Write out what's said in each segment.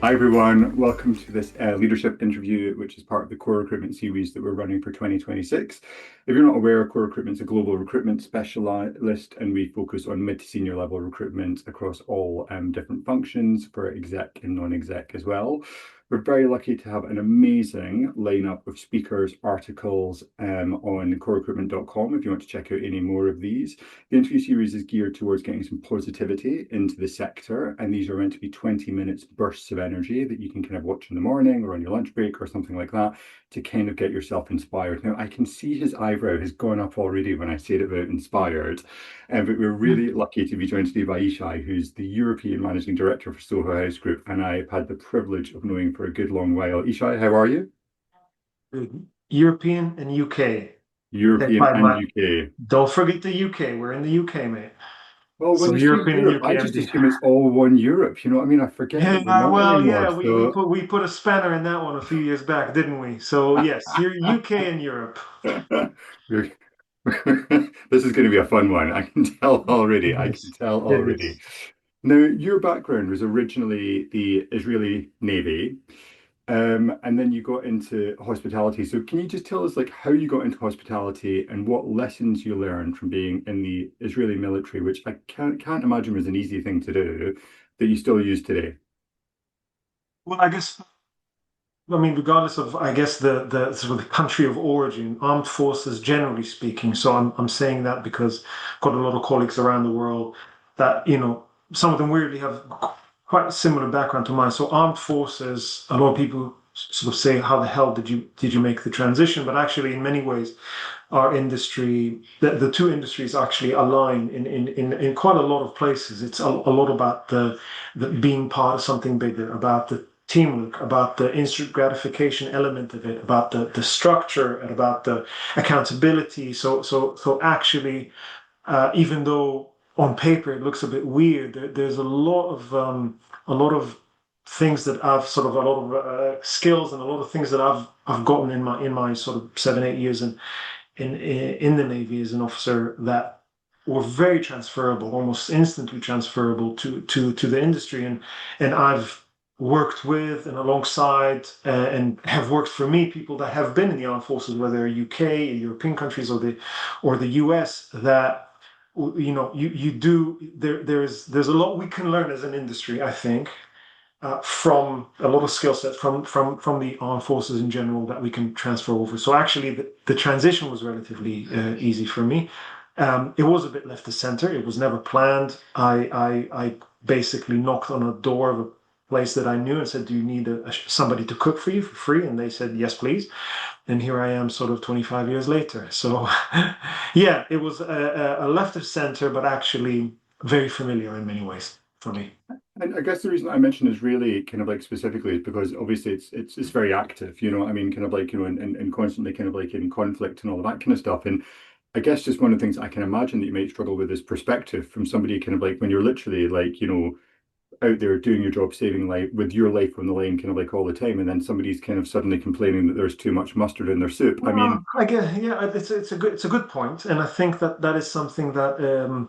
Hi everyone, welcome to this leadership interview, which is part of the core recruitment series that we're running for 2026. If you're not aware, core recruitment is a global recruitment specialist, and we focus on mid to senior level recruitment across all different functions for exec and non-exec as well. We're very lucky to have an amazing lineup of speakers, articles on corerecruitment.com if you want to check out any more of these. The interview series is geared towards getting some positivity into the sector, and these are meant to be 20 minutes bursts of energy that you can kind of watch in the morning or on your lunch break or something like that to kind of get yourself inspired. Now, I can see his eyebrow has gone up already when I said about inspired, but we're really lucky to be joined today by Yishay, who's the European Managing Director for Soho House Group, and I've had the privilege of knowing for a good long while. Yishay, how are you? European and UK. European and UK. Don't forget the UK. We're in the UK, mate. Well, when So you say European and Europe, I UK just MD. assume it's all one Europe. You know what I mean? I forget that we're Yeah, not well, anymore. yeah, So we put a spanner in that one a few years back, didn't we? So yes, you're UK and Europe. we're, this is going to be a fun one. I can tell already. It I can is. tell It already. is. Now, your background was originally the Israeli Navy, and then you got into hospitality. So, can you just tell us like how you got into hospitality and what lessons you learned from being in the Israeli military, which I can't imagine was an easy thing to do, that you still use today? Well, I mean, regardless of, I guess, the sort of the country of origin, armed forces, generally speaking. So I'm saying that because I've got a lot of colleagues around the world that, some of them weirdly have quite a similar background to mine. So armed forces, a lot of people sort of say, how the hell did you make the transition? But actually, in many ways, our industry, the two industries actually align in quite a lot of places. It's a lot about the being part of something bigger, about the teamwork, about the instant gratification element of it, about the structure, and about the accountability. So actually, even though on paper it looks a bit weird, there's a lot of things that I've sort of a lot of skills and a lot of things that I've gotten in my sort of 7 8 years in the Navy as an officer that were very transferable, almost instantly transferable to the industry, and I've worked with and alongside and have worked for me people that have been in the armed forces, whether UK, European countries, or the US. That you do there's a lot we can learn as an industry, I think, from a lot of skill sets from the armed forces in general that we can transfer over. So actually, the transition was relatively easy for me. It was a bit left to center. It was never planned. I basically knocked on a door of a place that I knew and said, "Do you need somebody to cook for you for free?" And they said, "Yes, please." And here I am, sort of 25 years later. So, yeah, it was a left of center, but actually very familiar in many ways for me. And I guess the reason I mentioned is really kind of like specifically is because obviously it's very active, you know what I mean? Kind of like, you know, and constantly kind of like in conflict and all of that kind of stuff. And I guess just one of the things I can imagine that you might struggle with is perspective from somebody kind of like when you're literally like, you know, out there doing your job, saving life with your life on the line kind of like all the time, and then somebody's kind of suddenly complaining that there's too much mustard in their soup. I Well, mean, I guess, yeah, it's a good point, and I think that is something that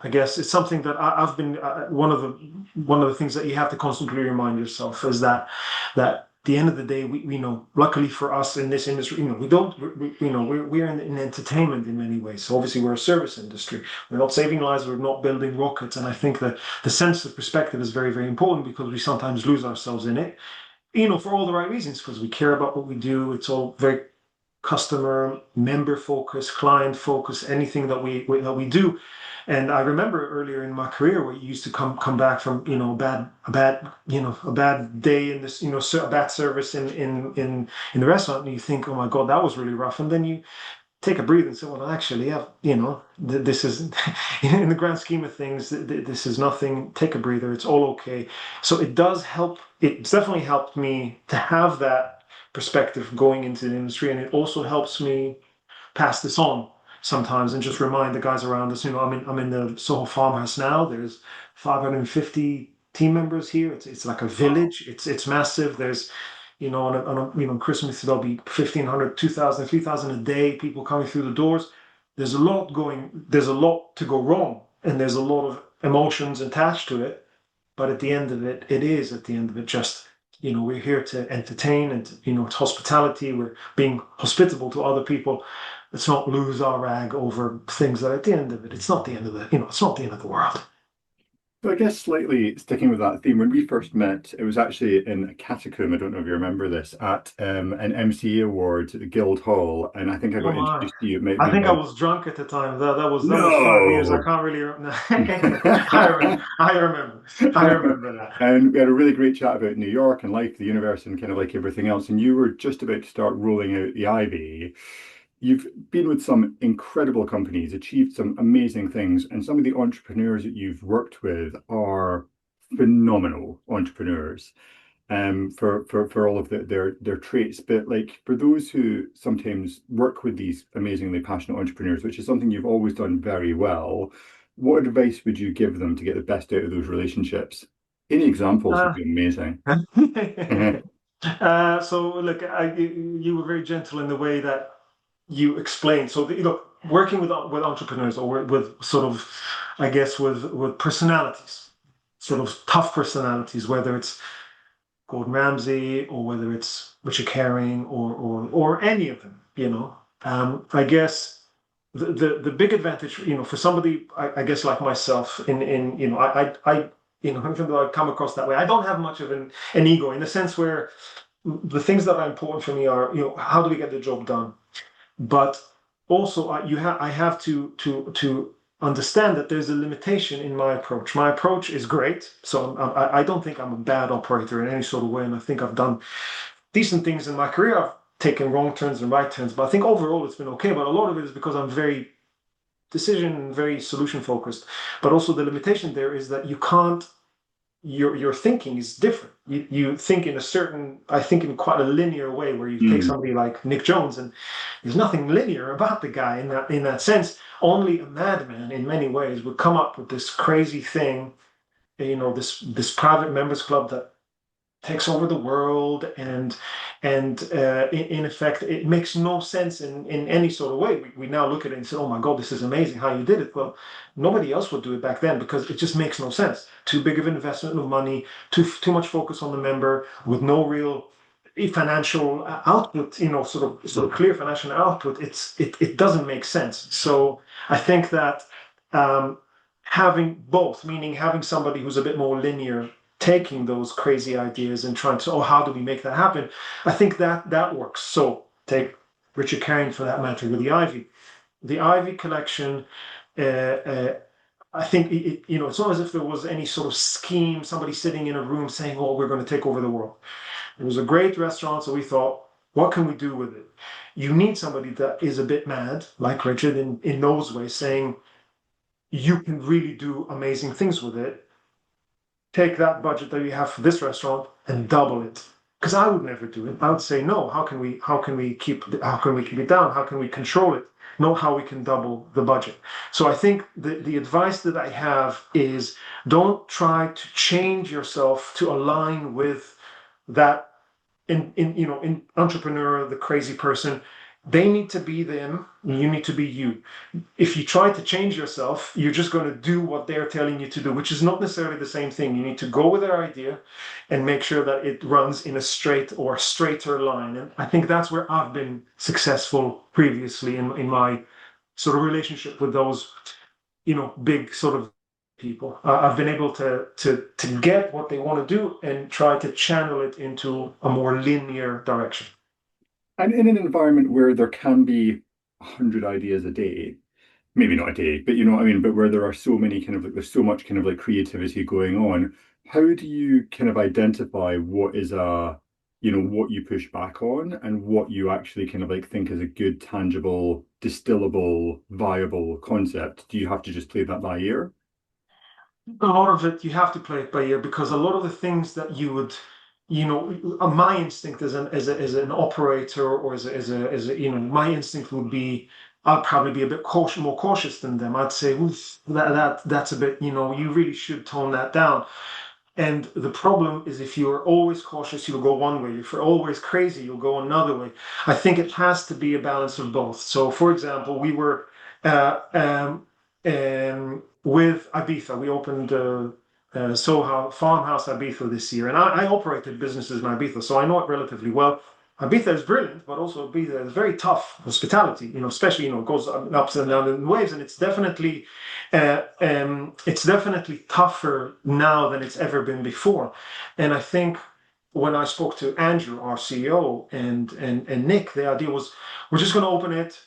I guess it's something that I've been one of the things that you have to constantly remind yourself is that at the end of the day, we know, luckily for us in this industry, we don't, we're in entertainment in many ways. So obviously we're a service industry. We're not saving lives. We're not building rockets. And I think that the sense of perspective is very, very important because we sometimes lose ourselves in it, for all the right reasons, because we care about what we do. It's all very customer, member focused, client focused, anything that we do. And I remember earlier in my career where you used to come back from a bad day in this a bad service in the restaurant, and you think, oh my God, that was really rough, and then you take a breath and say, well, actually, yeah, this is in the grand scheme of things, this is nothing. Take a breather. It's all okay. So it does help. It's definitely helped me to have that perspective going into the industry, and it also helps me pass this on sometimes and just remind the guys around us. I'm in the Soho farmhouse now. There's 550 team members here. It's like a wow. village. It's massive. There's on Christmas there'll be 1,500, 2,000, 3,000 a day people coming through the doors. There's a lot to go wrong, and there's a lot of emotions attached to it. but at the end of it, just, we're here to entertain and, it's hospitality. We're being hospitable to other people. Let's not lose our rag over things that at the end of it, it's not the end of it's not the end of the world. So I guess slightly sticking with that theme, when we first met, it was actually in a catacomb. I don't know if you remember this, at an MCA award at the Guild Hall, and I think I Oh got my. introduced to you. It might have I been think I by was drunk at the time. That was 5 years. I no. can't really. I remember. I remember that. And we had a really great chat about New York and life, the universe, and kind of like everything else. And you were just about to start rolling out the Ivy. You've been with some incredible companies, achieved some amazing things, and some of the entrepreneurs that you've worked with are phenomenal entrepreneurs for all of their traits. But like for those who sometimes work with these amazingly passionate entrepreneurs, which is something you've always done very well, what advice would you give them to get the best out of those relationships? Any examples would Uh, be amazing. so look, you were very gentle in the way that you explained. So working with entrepreneurs or with sort of, I guess, with personalities, sort of tough personalities, whether it's Gordon Ramsay or whether it's Richard Herring or any of them, I guess the big advantage, for somebody, I guess like myself, in even though I come across that way, I don't have much of an ego in the sense where the things that are important for me are, how do we get the job done? But also, I have to understand that there's a limitation in my approach. My approach is great, so I don't think I'm a bad operator in any sort of way, and I think I've done decent things in my career. I've taken wrong turns and right turns, but I think overall it's been okay. But a lot of it is because I'm very decision, very solution focused. But also the limitation there is that you can't your thinking is different. You think in a certain, I think in quite a linear way, where you take Mm. somebody like Nick Jones, and there's nothing linear about the guy in that sense. Only a madman, in many ways, would come up with this crazy thing, this private members club that takes over the world, and in effect it makes no sense in any sort of way. We now look at it and say, oh my god, this is amazing how you did it. Well, nobody else would do it back then because it just makes no sense. Too big of an investment of money, too much focus on the member with no real financial output, sort of clear financial output. It doesn't make sense. So I think that um, having both, meaning having somebody who's a bit more linear, taking those crazy ideas and trying to, oh, how do we make that happen? I think that works. So take Richard Herring for that matter with the Ivy. The Ivy collection, uh, uh, I think it's not as if there was any sort of scheme, somebody sitting in a room saying, oh, we're going to take over the world. It was a great restaurant, so we thought, what can we do with it? You need somebody that is a bit mad, like Richard, in those ways, saying, you can really do amazing things with it. Take that budget that you have for this restaurant and double it. Because I would never do it. I would say, no, how can we keep it down? How can we control it? Know how we can double the budget. So I think the advice that I have is don't try to change yourself to align with that in entrepreneur, the crazy person. They need to be them, you need to be you. If you try to change yourself, you're just going to do what they're telling you to do, which is not necessarily the same thing. You need to go with their idea and make sure that it runs in a straight or straighter line. And I think that's where I've been successful previously in my sort of relationship with those, big sort of people. I've been able to get what they want to do and try to channel it into a more linear direction. And in an environment where there can be 100 ideas a day, maybe not a day, but you know what I mean, but where there are so many kind of like there's so much kind of like creativity going on, how do you kind of identify what is what you push back on and what you actually kind of like think is a good, tangible, distillable, viable concept? Do you have to just play that by ear? A lot of it you have to play it by ear because a lot of the things that you would, my instinct as an operator or as a my instinct would be I'd probably be a bit more cautious than them. I'd say, oof, that's a bit, you really should tone that down. And the problem is if you're always cautious, you'll go one way. If you're always crazy, you'll go another way. I think it has to be a balance of both. So, for example, we were with Ibiza. We opened Soho Farmhouse Ibiza this year, and I operated businesses in Ibiza, so I know it relatively well. Ibiza is brilliant, but also Ibiza is very tough hospitality. Especially it goes ups and downs in waves, and it's definitely tougher now than it's ever been before. And I think when I spoke to Andrew, our CEO, and Nick, the idea was we're just going to open it.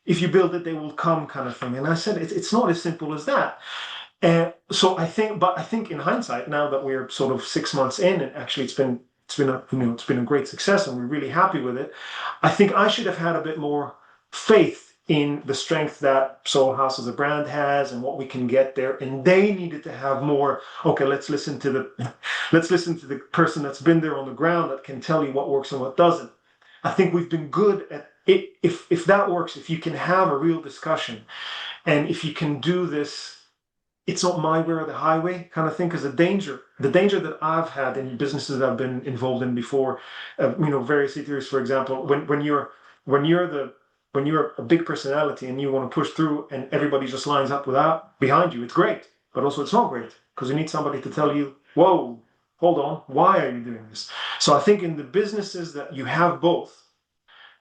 If you build it, they will come, kind of thing. And I said it's not as simple as that. So I think in hindsight, now that we're sort of 6 months in, and actually it's been a great success, and we're really happy with it. I think I should have had a bit more faith in the strength that Soho House as a brand has and what we can get there. And they needed to have more. Okay, let's listen to the person that's been there on the ground that can tell you what works and what doesn't. I think we've been good at it. If that works, if you can have a real discussion, and if you can do this. It's not my way or the highway kind of thing, because the danger that I've had in businesses that I've been involved in before, various cities, for example, when you're a big personality and you want to push through and everybody just lines up behind you, it's great, but also it's not great because you need somebody to tell you, whoa, hold on, why are you doing this? So I think in the businesses that you have both,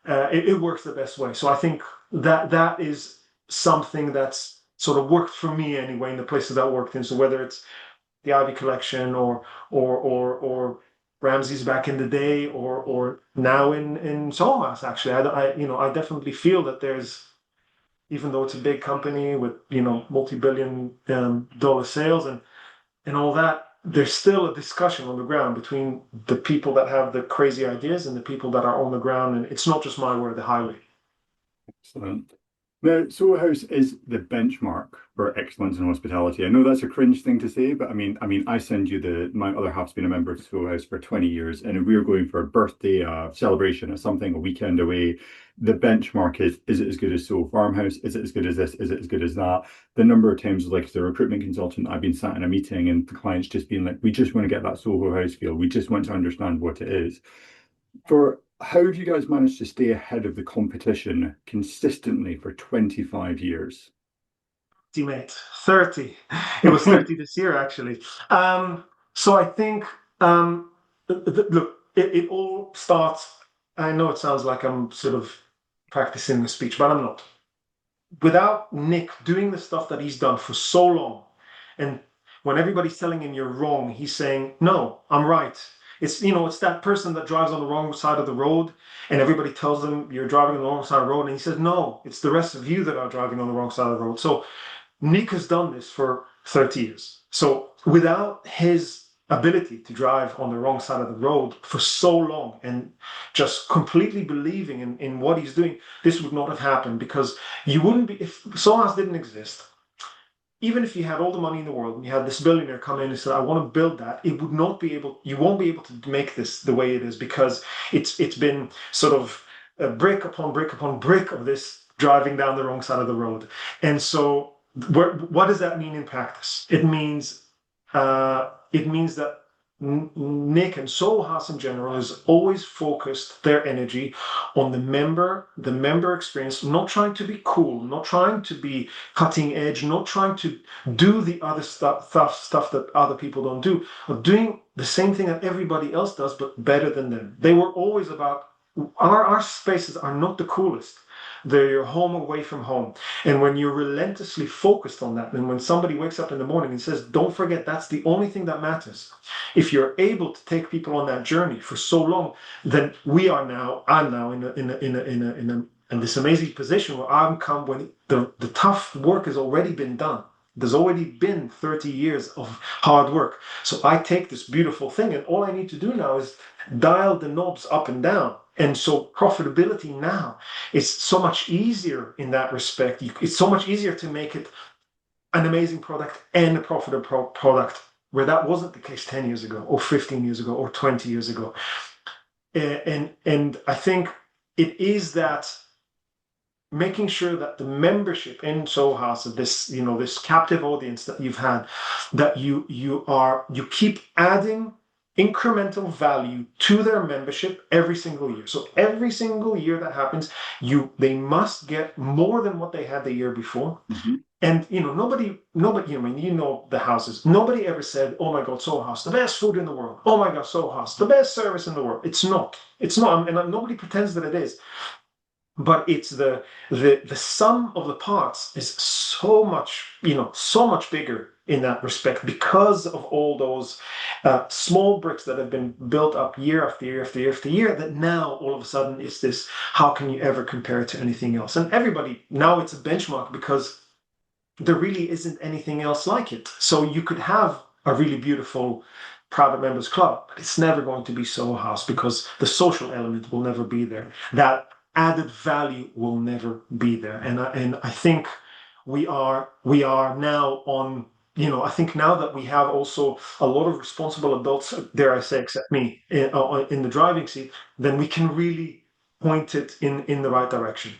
it works the best way. So I think that is something that's sort of worked for me anyway in the places that I worked in. So whether it's the Ivy Collection or Ramsey's back in the day, or now in Soho House, actually, I definitely feel that there's, even though it's a big company with multi-billion dollar sales and all that, there's still a discussion on the ground between the people that have the crazy ideas and the people that are on the ground, and it's not just my word, the highway. Excellent. Now, Soho House is the benchmark for excellence in hospitality. I know that's a cringe thing to say, but I mean, I send you my other half's been a member of Soho House for 20 years, and if we were going for a birthday, a celebration, or something, a weekend away, the benchmark is it as good as Soho Farmhouse? Is it as good as this? Is it as good as that? The number of times, like as a recruitment consultant, I've been sat in a meeting and the client's just been like, we just want to get that Soho House feel. We just want to understand what it is. How have you guys managed to stay ahead of the competition consistently for 25 years? Mate, 30. It was 30 this year, actually. So I think, look, it all starts. I know it sounds like I'm sort of practicing the speech, but I'm not. Without Nick doing the stuff that he's done for so long, and when everybody's telling him you're wrong, he's saying, no, I'm right. It's that person that drives on the wrong side of the road, and everybody tells them you're driving on the wrong side of the road, and he says, no, it's the rest of you that are driving on the wrong side of the road. So Nick has done this for 30 years. So without his ability to drive on the wrong side of the road for so long and just completely believing in what he's doing, this would not have happened, because you wouldn't be, if Soho House didn't exist, even if you had all the money in the world and you had this billionaire come in and said, I want to build that, you won't be able to make this the way it is, because it's been sort of a brick upon brick upon brick of this driving down the wrong side of the road. And so what does that mean in practice? It means that Nick and Soho House in general has always focused their energy on the member experience, not trying to be cool, not trying to be cutting edge, not trying to do the other stuff that other people don't do, but doing the same thing that everybody else does, but better than them. They were always about, our spaces are not the coolest. They're your home away from home. And when you're relentlessly focused on that, and when somebody wakes up in the morning and says, don't forget, that's the only thing that matters. If you're able to take people on that journey for so long, then I'm now in this amazing position where when the tough work has already been done. There's already been 30 years of hard work. So I take this beautiful thing, and all I need to do now is dial the knobs up and down. And so profitability now is so much easier in that respect. It's so much easier to make it an amazing product and a profitable product, where that wasn't the case 10 years ago, or 15 years ago, or 20 years ago. And I think it is that making sure that the membership in Soho House, this captive audience that you've had, that you keep adding incremental value to their membership every single year. So every single year that happens, they must get more than what they had the year before. Mm-hmm. And nobody, I mean, the houses. Nobody ever said, "Oh my God, Soho House, the best food in the world. Oh my God, Soho House, the best service in the world." It's not. It's not, and nobody pretends that it is. But it's the sum of the parts is so much bigger in that respect because of all those small bricks that have been built up year after year after year after year, that now all of a sudden is this, how can you ever compare it to anything else? And everybody, now it's a benchmark because there really isn't anything else like it. So you could have a really beautiful private members club, but it's never going to be Soho House because the social element will never be there. That added value will never be there. And I think we are now on, I think now that we have also a lot of responsible adults, dare I say, except me, in the driving seat, then we can really point it in the right direction.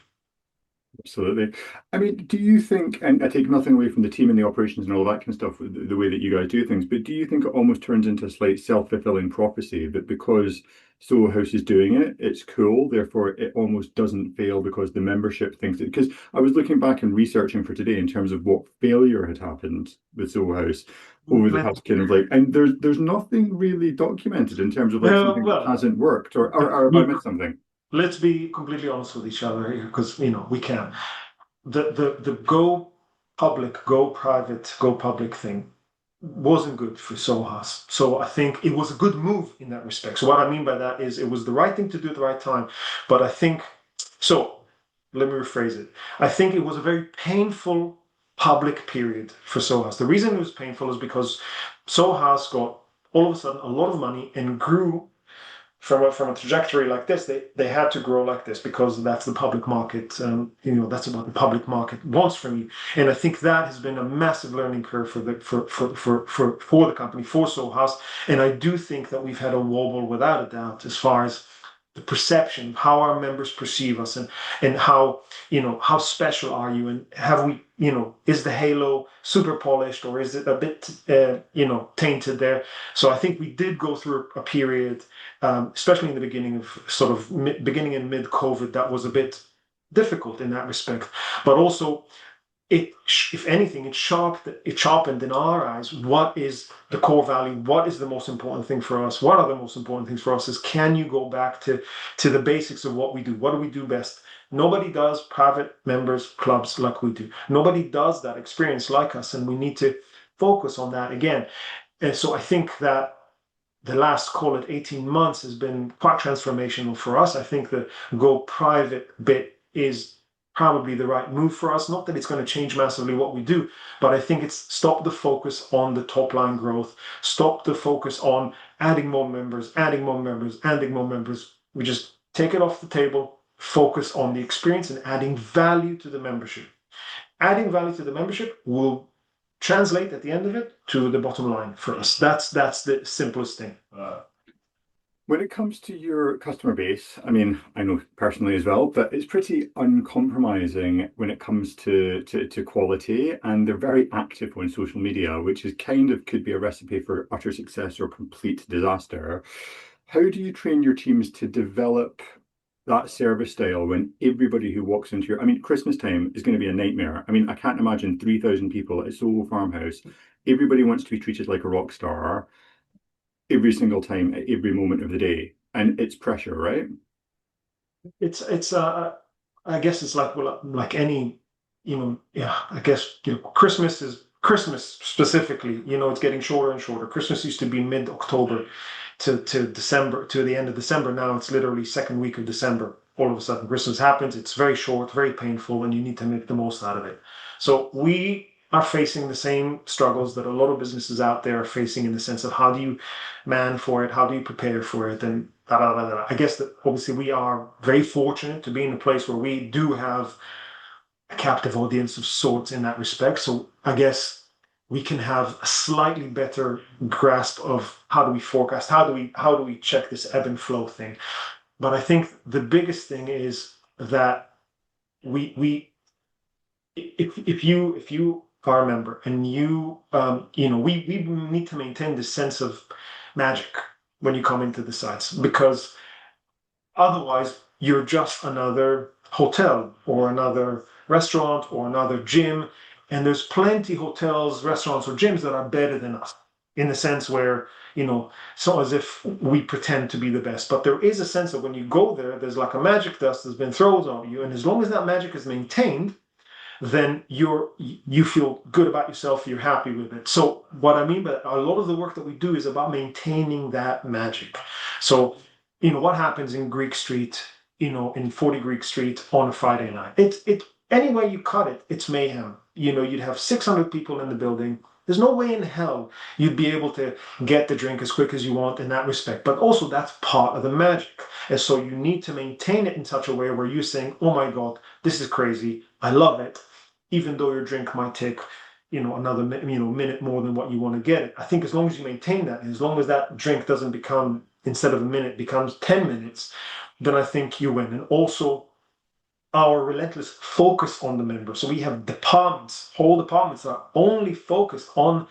Absolutely. I mean, do you think, and I take nothing away from the team and the operations and all that kind of stuff, the way that you guys do things, but do you think it almost turns into a slight self-fulfilling prophecy that because Soho House is doing it, it's cool, therefore it almost doesn't fail because the membership thinks it? Because I was looking back and researching for today in terms of what failure had happened with Soho House over the past kind of like, and there's nothing really documented in terms of like something that Well, hasn't worked, or have I missed something? let's be completely honest with each other here, because we can. The go public, go private, go public thing wasn't good for Soho House. So I think it was a good move in that respect. So what I mean by that is it was the right thing to do at the right time. But I think so. Let me rephrase it. I think it was a very painful public period for Soho House. The reason it was painful is because Soho House got all of a sudden a lot of money and grew from a trajectory like this. They had to grow like this because that's the public market. That's what the public market wants from you. And I think that has been a massive learning curve for the company, for Soho House. And I do think that we've had a wobble without a doubt as far as the perception, how our members perceive us, and how special are you, and have we, is the halo super polished, or is it a bit tainted there? So I think we did go through a period, especially in the beginning of beginning and mid COVID, that was a bit difficult in that respect, but also if anything, it sharpened in our eyes what is the core value, what is the most important thing for us, what are the most important things for us, is can you go back to the basics of what we do, what do we do best. Nobody does private members clubs like we do. Nobody does that experience like us, and we need to focus on that again. And so I think that the last, call it 18 months, has been quite transformational for us. I think the go private bit is probably the right move for us. Not that it's going to change massively what we do, but I think it's stop the focus on the top line growth, stop the focus on adding more members, adding more members, adding more members. We just take it off the table, focus on the experience and adding value to the membership. Adding value to the membership will translate at the end of it to the bottom line for us. That's the simplest thing. When it comes to your customer base, I mean, I know personally as well, but it's pretty uncompromising when it comes to quality, and they're very active on social media, which is kind of could be a recipe for utter success or complete disaster. How do you train your teams to develop that service style when everybody who walks into I mean, Christmas time is going to be a nightmare. I mean, I can't imagine 3,000 people at Soho Farmhouse. Everybody wants to be treated like a rock star every single time at every moment of the day, and it's pressure, right? It's I guess it's like, well, like any, yeah, I guess, Christmas specifically, it's getting shorter and shorter. Christmas used to be mid-October to December, to the end of December. Now it's literally second week of December. All of a sudden Christmas happens. It's very short, very painful, and you need to make the most out of it. So we are facing the same struggles that a lot of businesses out there are facing, in the sense of how do you man for it, how do you prepare for it, and da, da, da, da. I guess that obviously we are very fortunate to be in a place where we do have a captive audience of sorts in that respect. So I guess we can have a slightly better grasp of how do we forecast, how do we check this ebb and flow thing. But I think the biggest thing is that we if you are a member and we need to maintain this sense of magic. when you come into the sites, because otherwise you're just another hotel or another restaurant or another gym. And there's plenty hotels, restaurants, or gyms that are better than us in the sense where, it's not as if we pretend to be the best, but there is a sense that when you go there, there's like a magic dust that's been thrown on you. And as long as that magic is maintained, then you feel good about yourself, you're happy with it. So what I mean by a lot of the work that we do is about maintaining that magic. So, what happens in Greek Street, in 40 Greek Street on a Friday night? It any way you cut it, it's mayhem. You'd have 600 people in the building. There's no way in hell you'd be able to get the drink as quick as you want in that respect. But also that's part of the magic. And so you need to maintain it in such a way where you're saying, oh my God, this is crazy. I love it. Even though your drink might take, another minute more than what you want to get it. I think as long as you maintain that, as long as that drink doesn't become, instead of a minute, becomes 10 minutes, then I think you win. And also our relentless focus on the member. So we have departments, whole departments that are only focused on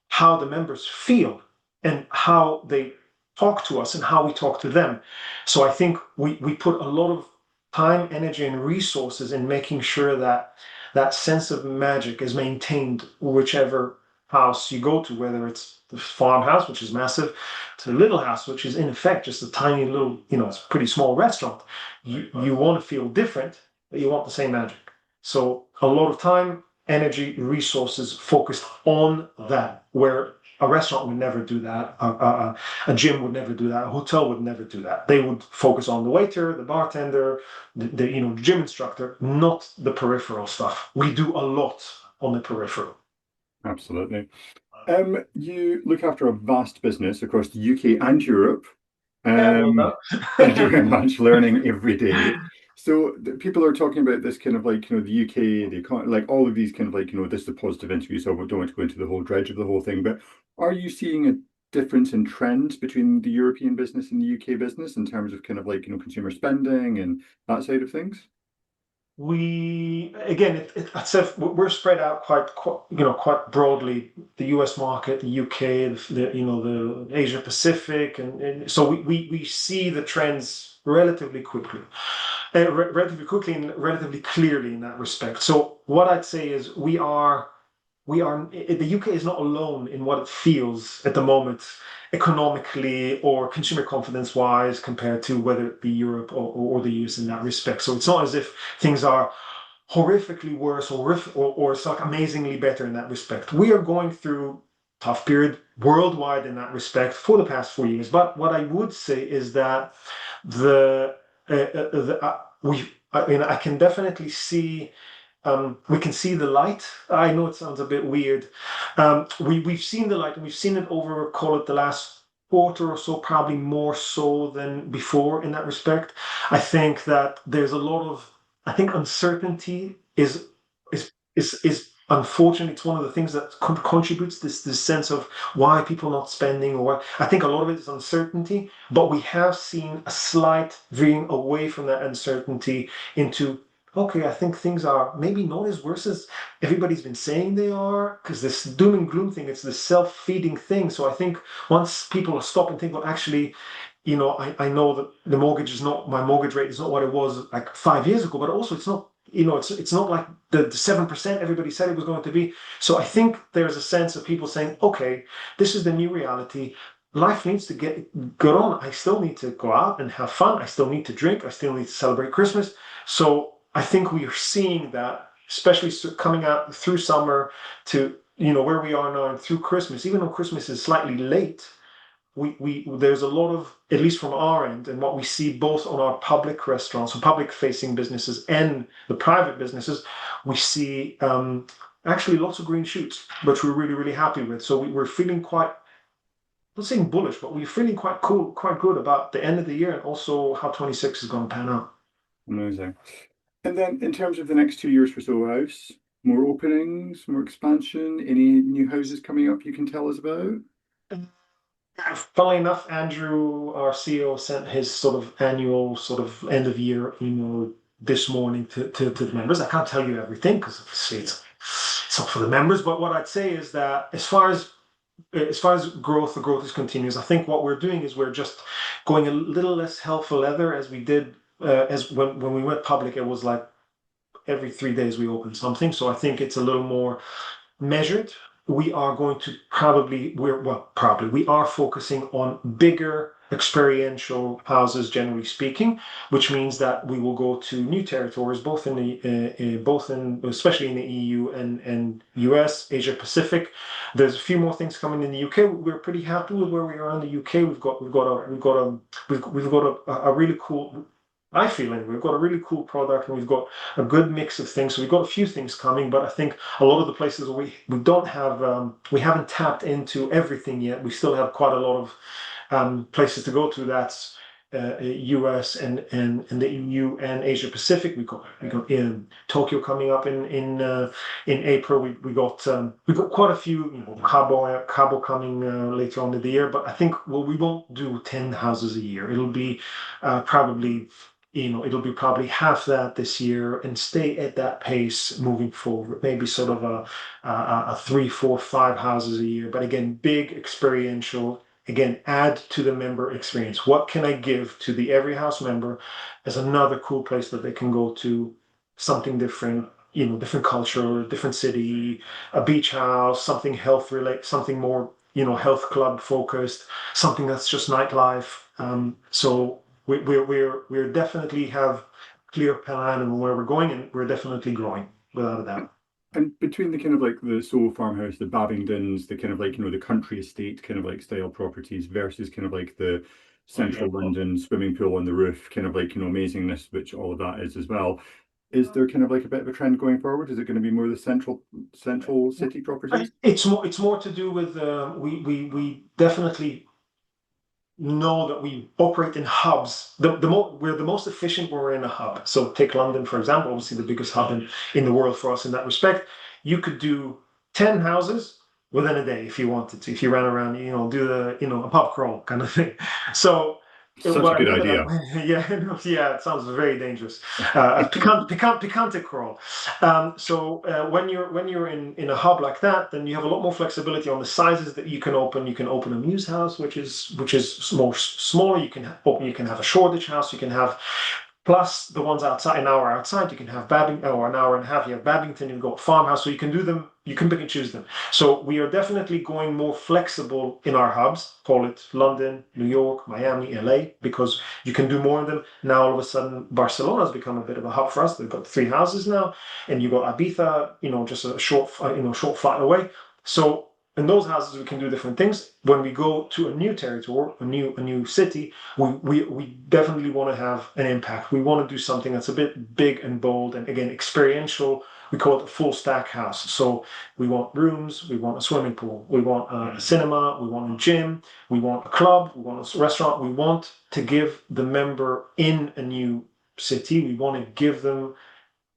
how the members feel and how they talk to us and how we talk to them. So I think we put a lot of time, energy, and resources in making sure that that sense of magic is maintained whichever house you go to, whether it's the farmhouse, which is massive, to the little house, which is in effect just a tiny little, it's a pretty small restaurant. You want to feel different, but you want the same magic. So a lot of time, energy, resources focused on that, where a restaurant would never do that, a gym would never do that, a hotel would never do that. They would focus on the waiter, the bartender, the gym instructor, not the peripheral stuff. We do a lot on the peripheral. Absolutely. You look after a vast business across the UK and Europe. Well Thank you done. very much. Learning every day. So people are talking about this kind of like, the UK, like all of these kind of like, this is a positive interview, so I don't want to go into the whole dredge of the whole thing, but are you seeing a difference in trends between the European business and the UK business in terms of kind of like, consumer spending and that side of things? We again, it's we're spread out quite broadly. The U.S. market, the U.K., the Asia Pacific, and so we see the trends relatively quickly and relatively clearly in that respect. So what I'd say is the UK is not alone in what it feels at the moment economically or consumer confidence wise compared to whether it be Europe or the US in that respect. So it's not as if things are horrifically worse or it's like amazingly better in that respect. We are going through tough period worldwide in that respect for the past 4 years. But what I would say is that I can definitely see we can see the light. I know it sounds a bit weird. We've seen the light, and we've seen it over, call it the last quarter or so, probably more so than before in that respect. I think that there's a lot of, I think uncertainty is unfortunately it's one of the things that contributes this sense of why people not spending or why. I think a lot of it is uncertainty, but we have seen a slight veering away from that uncertainty into okay, I think things are maybe not as worse as everybody's been saying they are, because this doom and gloom thing, it's this self-feeding thing. So I think once people stop and think, well, actually, I know that my mortgage rate is not what it was like 5 years ago, but also it's not, it's not like the 7% everybody said it was going to be. So I think there's a sense of people saying, okay, this is the new reality. Life needs to get good on. I still need to go out and have fun. I still need to drink. I still need to celebrate Christmas. So I think we are seeing that, especially coming out through summer to where we are now and through Christmas. Even though Christmas is slightly late, we there's a lot of, at least from our end, and what we see both on our public restaurants, so public facing businesses and the private businesses, we see actually lots of green shoots, which we're really really happy with. So we're feeling quite. I'm not saying bullish, but we're feeling quite cool, quite good about the end of the year and also how 26 is going to pan out. Amazing. And then in terms of the next 2 years for Soho House, more openings, more expansion, any new houses coming up you can tell us about? Funnily enough, Andrew, our CEO, sent his sort of annual sort of end of year email this morning to the members. I can't tell you everything because obviously it's not for the members, but what I'd say is that as far as as far as growth, the growth is continuous. I think what we're doing is we're just going a little less hell for leather as we did as when we went public. It was like every 3 days we opened something. So I think it's a little more measured. We are going to probably we are focusing on bigger experiential houses, generally speaking, which means that we will go to new territories, both in especially in the EU and US, Asia Pacific. There's a few more things coming in the UK. We're pretty happy with where we are in the UK. We've got a really cool. I feel anyway, we've got a really cool product and we've got a good mix of things. So we've got a few things coming, but I think a lot of the places we don't have we haven't tapped into everything yet. We still have quite a lot of places to go to. That's US and the EU and Asia Pacific. We got in Tokyo coming up in April. We got quite a few. Cabo coming later on in the year. But I think we won't do 10 houses a year. It'll be probably. It'll be probably half that this year and stay at that pace moving forward. Maybe sort of a 3, 4, 5 houses a year. But again, big experiential. Again, add to the member experience. What can I give to the Every House member as another cool place that they can go to, something different, different culture, different city, a beach house, something health related, something more, health club focused, something that's just nightlife. So we're definitely have clear plan on where we're going, and we're definitely growing without a doubt. And between the kind of like the Soho farmhouse, the Babingdons, the kind of like, the country estate kind of like style properties versus kind of like the central London swimming pool on the roof, kind of like, amazingness, which all of that is as well. Is there kind of like a bit of a trend going forward? Is it going to be more the central city properties? It's more to do with we definitely know that we operate in hubs. We're the most efficient when we're in a hub. So take London, for example, obviously the biggest hub in the world for us in that respect. You could do 10 houses within a day if you wanted to, if you ran around, do a pub crawl kind of thing. So Such a good idea. yeah, it sounds very dangerous. Picante crawl. So when you're in a hub like that, then you have a lot more flexibility on the sizes that you can open. You can open a muse house, which is more smaller. You can open. You can have a Shoreditch house. You can have. Plus the ones outside, an hour outside, you can have Babington, or an hour and a half. You have Babington, you've got Farmhouse, so you can do them. You can pick and choose them. So we are definitely going more flexible in our hubs. Call it London, New York, Miami, LA, because you can do more of them. Now all of a sudden, Barcelona has become a bit of a hub for us. They've got 3 houses now, and you've got Ibiza, just a short flight away. So in those houses, we can do different things. When we go to a new territory, a new city, we definitely want to have an impact. We want to do something that's a bit big and bold, and again, experiential. We call it a full stack house. So we want rooms, we want a swimming pool, we want a cinema, we want a gym, we want a club, we want a restaurant. We want to give the member in a new city, we want to give them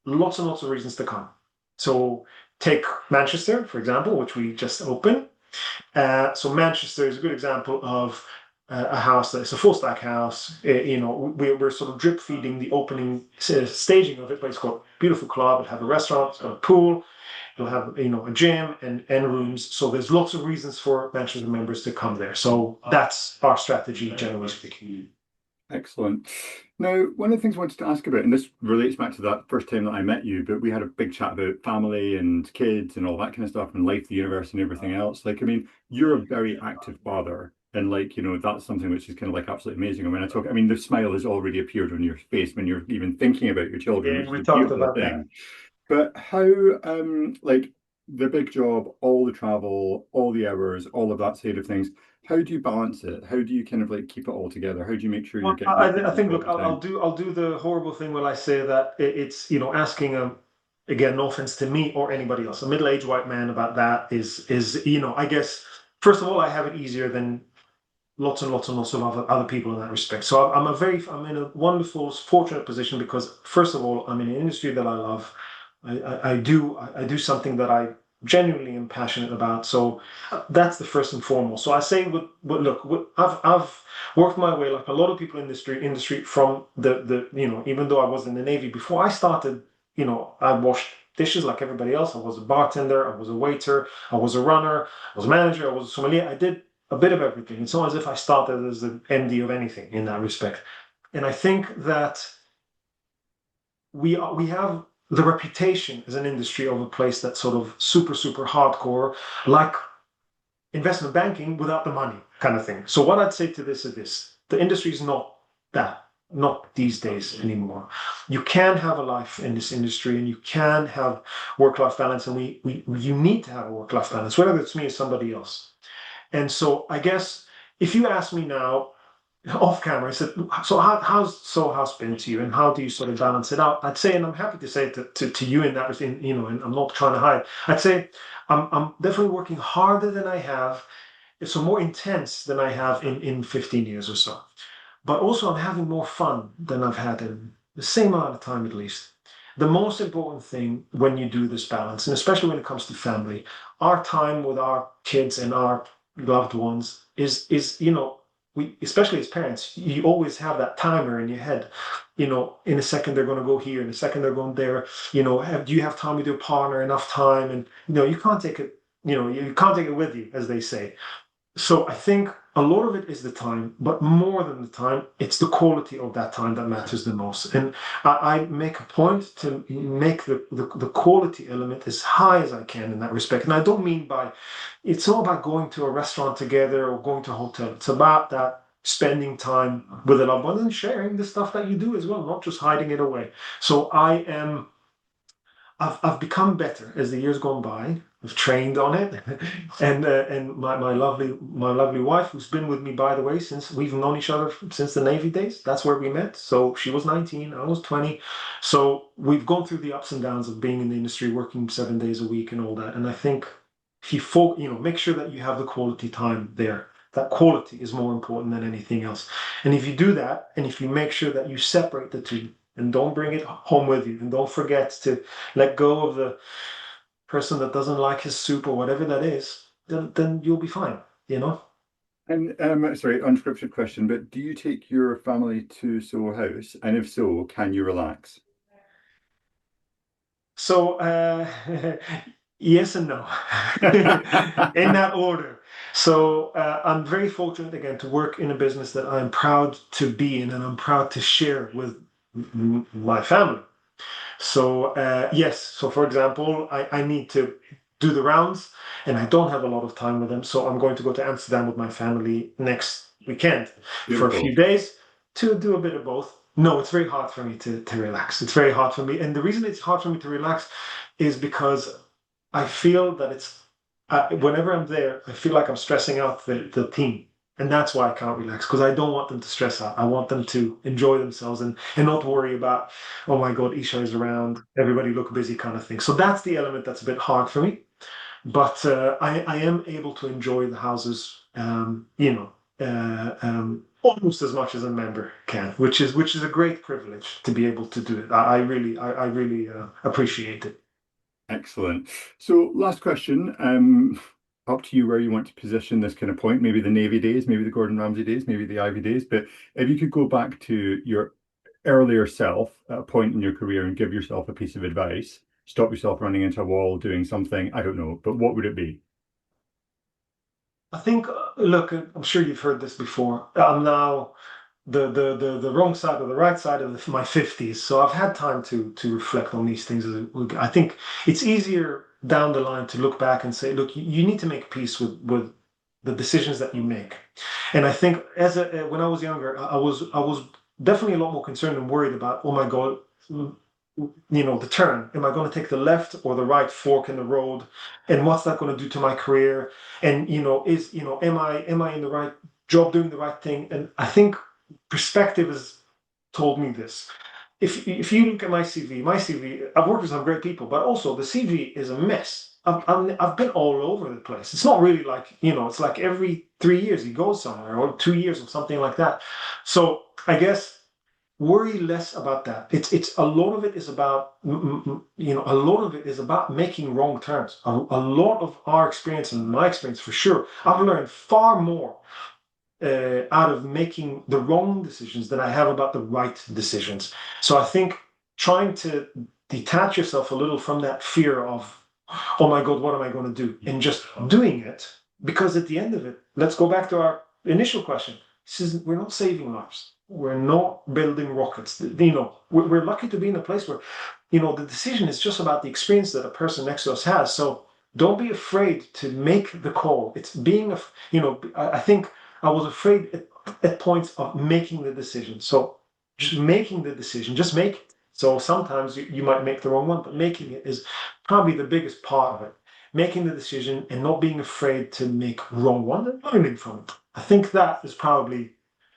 lots and lots of reasons to come. So take Manchester, for example, which we just opened. So Manchester is a good example of a house that's a full stack house. We're sort of drip feeding the opening staging of it, but it's got a beautiful club. It'll have a restaurant. It's got a pool. It'll have a gym and rooms. So there's lots of reasons for Manchester members to come there. So that's our strategy, generally speaking. Excellent. Now, one of the things I wanted to ask about, and this relates back to that first time that I met you, but we had a big chat about family and kids and all that kind of stuff and life, the universe and everything else. Like, I mean, you're a very active father. And like, that's something which is kind of like absolutely amazing. And when the smile has already appeared on your face when you're even thinking about your children, Yeah, which we is a talked beautiful about thing. But how, like the big job, all the travel, all the hours, all of that side of things, how do you balance it? How do you kind of like keep it all together? How do you make sure you're getting I think, look, I'll do the horrible thing when I say that it's asking again, no offense to me or anybody else, a middle-aged white man about that is I guess first of all I have it easier than lots and lots and lots of other people in that respect. So I'm in a wonderful, fortunate position because first of all I'm in an industry that I love. I do something that I genuinely am passionate about. So that's the first and foremost. So I say, look, I've worked my way like a lot of people in this industry from the even though I was in the Navy before I started, I washed dishes like everybody else. I was a bartender, I was a waiter, I was a runner, I was a manager, I was a sommelier. I did a bit of everything. It's not as if I started as the MD of anything in that respect. And I think that we have the reputation as an industry of a place that's sort of super hardcore, like investment banking without the money kind of thing. So what I'd say to this is this: the industry is not that, not these days anymore. You can have a life in this industry, and you can have work-life balance, and you need to have a work-life balance, whether it's me or somebody else. And so I guess if you ask me now, off camera, I said, so how's Soho House been to you, and how do you sort of balance it out? I'd say, and I'm happy to say to you in that, you know, and I'm not trying to hide. I'd say I'm definitely working harder than I have, so more intense than I have in 15 years or so. But also I'm having more fun than I've had in the same amount of time at least. The most important thing when you do this balance, and especially when it comes to family, our time with our kids and our loved ones is you know, we, especially as parents, you always have that timer in your head. You know, in a second they're going to go here, in a second they're going there. You know, do you have time with your partner, enough time? And you know, you can't take it. You know, you can't take it with you, as they say. So I think a lot of it is the time, but more than the time, it's the quality of that time that matters the most. And I make a point to make the quality element as high as I can in that respect. And I don't mean by, it's not about going to a restaurant together or going to a hotel. It's about that spending time with a loved one and sharing the stuff that you do as well, not just hiding it away. So I've become better as the years gone by. I've trained on it, and my lovely wife, who's been with me, by the way, since we've known each other since the Navy days. That's where we met. So she was 19, I was 20. So we've gone through the ups and downs of being in the industry, working 7 days a week, and all that. And I think if you you know, make sure that you have the quality time there. That quality is more important than anything else. And if you do that, and if you make sure that you separate the two, and don't bring it home with you, and don't forget to let go of the person that doesn't like his soup or whatever that is, then you'll be fine, you know? And sorry, unscripted question, but do you take your family to Soho House? And if so, can you relax? So, yes and no, in that order. So, I'm very fortunate again to work in a business that I'm proud to be in, and I'm proud to share with my family. So yes, so for example, I need to do the rounds, and I don't have a lot of time with them. So I'm going to go to Amsterdam with my family next weekend for a few Beautiful. days to do a bit of both. No, it's very hard for me to relax. It's very hard for me. And the reason it's hard for me to relax is because I feel that whenever I'm there, I feel like I'm stressing out the team. And that's why I can't relax, because I don't want them to stress out. I want them to enjoy themselves and not worry about, oh my God, Isha is around, everybody look busy kind of thing. So that's the element that's a bit hard for me. But I am able to enjoy the houses, you know, almost as much as a member can, which is a great privilege to be able to do it. I really appreciate it. Excellent. So last question, up to you where you want to position this kind of point, maybe the Navy days, maybe the Gordon Ramsay days, maybe the Ivy days, but if you could go back to your earlier self at a point in your career and give yourself a piece of advice, stop yourself running into a wall doing something, I don't know, but what would it be? I think, look, I'm sure you've heard this before. I'm now the wrong side or the right side of my 50s, so I've had time to reflect on these things. I think it's easier down the line to look back and say, look, you need to make peace with the decisions that you make. And I think when I was younger, I was definitely a lot more concerned and worried about, oh my God, you know, the turn. Am I going to take the left or the right fork in the road? And what's that going to do to my career? And am I in the right job doing the right thing? And I think perspective has told me this. If you look at my CV, I've worked with some great people, but also the CV is a mess. I've been all over the place. It's not really like, you know, it's like every 3 years you go somewhere, or 2 years or something like that. So I guess worry less about that. It's a lot of it is about, you know, a lot of it is about making wrong turns. A lot of our experience, and my experience for sure, I've learned far more out of making the wrong decisions than I have about the right decisions. So I think trying to detach yourself a little from that fear of, oh my God, what am I going to do? And just doing it, because at the end of it, let's go back to our initial question. We're not saving lives. We're not building rockets. We're lucky to be in a place where, the decision is just about the experience that a person next to us has. So don't be afraid to make the call. It's being, I think I was afraid at points of making the decision. So just making the decision, just make it. So sometimes you might make the wrong one, but making it is probably the biggest part of it. Making the decision and not being afraid to make wrong one and learning from it. I think that is probably,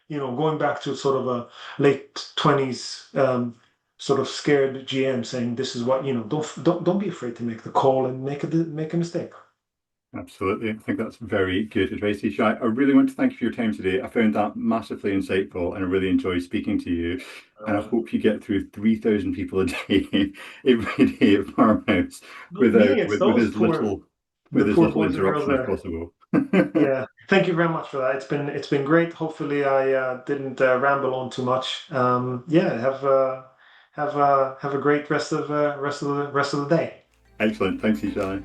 going back to sort of a late 20s sort of scared GM saying, this is what, don't be afraid to make the call and make a mistake. Absolutely. I think that's very good advice, Yishay. I really want to thank you for your time today. I found that massively insightful and I really enjoyed speaking to you. And I hope you get through 3,000 people a day every day at Farmhouse Not me, it's with those as little boys and girls interruption as there. possible. Yeah, thank you very much for that. It's been great. Hopefully, I didn't ramble on too much. Yeah, have a great rest of the day. Excellent. Thanks, Yishay.